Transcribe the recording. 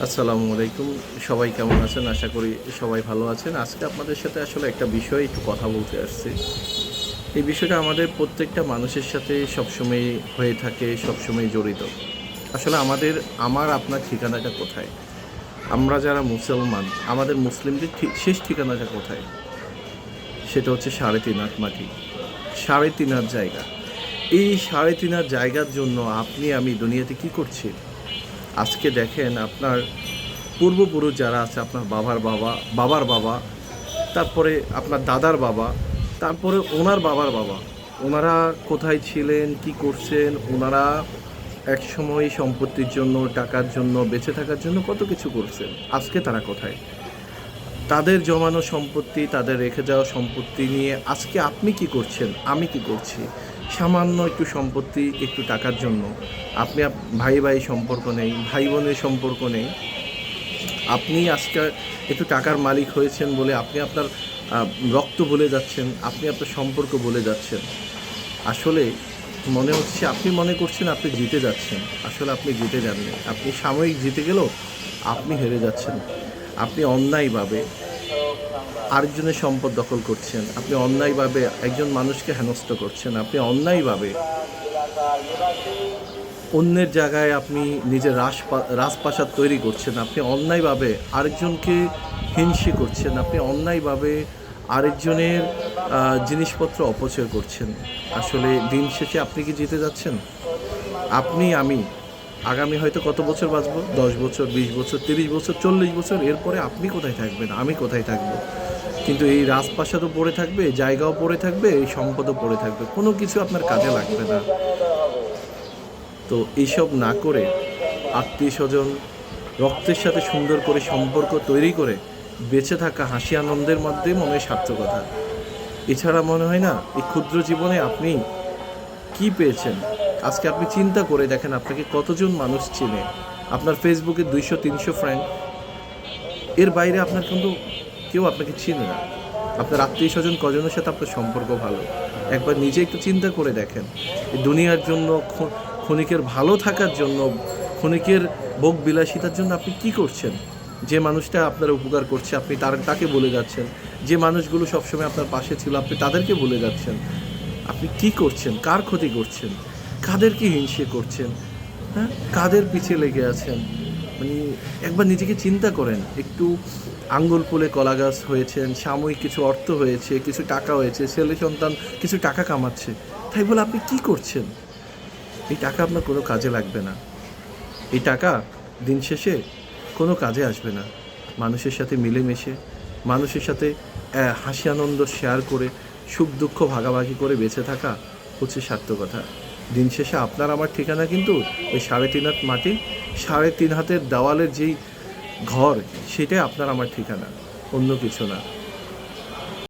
আসসালামু আলাইকুম। সবাই কেমন আছেন? আশা করি সবাই ভালো আছেন। আজকে আপনাদের সাথে আসলে একটা বিষয়ে একটু কথা বলতে আসছি। এই বিষয়টা আমাদের প্রত্যেকটা মানুষের সাথে সবসময় হয়ে থাকে, সবসময় জড়িত। আসলে আমার আপনার ঠিকানাটা কোথায়? আমরা যারা মুসলমান, আমাদের মুসলিমদের শেষ ঠিকানাটা কোথায়? সেটা হচ্ছে ৩.৫ হাত মাটি, ৩.৫ হাত জায়গা। এই ৩.৫ হাত জায়গার জন্য আপনি আমি দুনিয়াতে কি করছি? আজকে দেখেন আপনার পূর্বপুরুষ যারা আছে, আপনার বাবার বাবা, বাবার বাবা, তারপরে আপনার দাদার বাবা, তারপরে ওনার বাবার বাবা, ওনারা কোথায় ছিলেন, কি করছেন? ওনারা একসময় সম্পত্তির জন্য, টাকার জন্য, বেঁচে থাকার জন্য কত কিছু করছেন। আজকে তারা কোথায়? তাদের জমানো সম্পত্তি, তাদের রেখে যাওয়া সম্পত্তি নিয়ে আজকে আপনি কি করছেন, আমি কি করছি? সামান্য একটু সম্পত্তি, একটু টাকার জন্য আপনি ভাই ভাই সম্পর্ক নেই, ভাই বোনের সম্পর্ক নেই। আপনি আজকে একটু টাকার মালিক হয়েছেন বলে আপনি আপনার রক্ত বলে যাচ্ছেন, আপনি আপনার সম্পর্ক বলে যাচ্ছেন। আসলে মনে হচ্ছে আপনি মনে করছেন আপনি জিতে যাচ্ছেন, আসলে আপনি জিতে যাননি। আপনি সাময়িক জিতে গেলেও আপনি হেরে যাচ্ছেন। আপনি অন্যায়ভাবে আরেকজনের সম্পদ দখল করছেন, আপনি অন্যায়ভাবে একজন মানুষকে হেনস্থ করছেন, আপনি অন্যায়ভাবে অন্যের জায়গায় আপনি নিজের রাজপ্রাসাদ তৈরি করছেন, আপনি অন্যায়ভাবে আরেকজনকে হিংসে করছেন, আপনি অন্যায়ভাবে আরেকজনের জিনিসপত্র অপচয় করছেন। আসলে দিন শেষে আপনি কি জিতে যাচ্ছেন? আপনি আমি আগামী হয়তো কত বছর বাঁচব? 10 বছর, 20 বছর, 30 বছর, 40 বছর। এরপরে আপনি কোথায় থাকবেন, আমি কোথায় থাকব? কিন্তু এই রাজপ্রাসাদও পড়ে থাকবে, জায়গাও পড়ে থাকবে, এই সম্পদও পড়ে থাকবে, কোনো কিছু আপনার কাজে লাগবে না। তো এইসব না করে আত্মীয় স্বজন, রক্তের সাথে সুন্দর করে সম্পর্ক তৈরি করে বেঁচে থাকা হাসি আনন্দের মধ্যে মনে হয় সার্থকতা। এছাড়া মনে হয় না এই ক্ষুদ্র জীবনে আপনি কি পেয়েছেন। আজকে আপনি চিন্তা করে দেখেন আপনাকে কতজন মানুষ চেনে। আপনার ফেসবুকে 200-300 ফ্রেন্ড, এর বাইরে আপনার কিন্তু কেউ আপনাকে চিনে না। আপনার আত্মীয় স্বজন কজনের সাথে আপনার সম্পর্ক ভালো, একবার নিজে একটু চিন্তা করে দেখেন। এই দুনিয়ার জন্য, ক্ষণিকের ভালো থাকার জন্য, ক্ষণিকের ভোগ বিলাসিতার জন্য আপনি কি করছেন? যে মানুষটা আপনার উপকার করছে আপনি তাকে বলে যাচ্ছেন, যে মানুষগুলো সবসময় আপনার পাশে ছিল আপনি তাদেরকে বলে যাচ্ছেন। আপনি কি করছেন? কার ক্ষতি করছেন? কাদেরকে হিংসে করছেন? হ্যাঁ, কাদের পিছিয়ে লেগে আছেন? মানে একবার নিজেকে চিন্তা করেন। একটু আঙ্গুল ফুলে কলা গাছ হয়েছেন, সাময়িক কিছু অর্থ হয়েছে, কিছু টাকা হয়েছে, ছেলে সন্তান কিছু টাকা কামাচ্ছে, তাই বলে আপনি কি করছেন? এই টাকা আপনার কোনো কাজে লাগবে না। এই টাকা দিন শেষে কোনো কাজে আসবে না। মানুষের সাথে মিলেমিশে, মানুষের সাথে হাসি আনন্দ শেয়ার করে, সুখ দুঃখ ভাগাভাগি করে বেঁচে থাকা হচ্ছে সার্থকতা। দিন শেষে আপনার আমার ঠিকানা কিন্তু ওই ৩.৫ হাত মাটি, ৩.৫ হাতের দেওয়ালের যেই ঘর, সেটাই আপনার আমার ঠিকানা, অন্য কিছু না।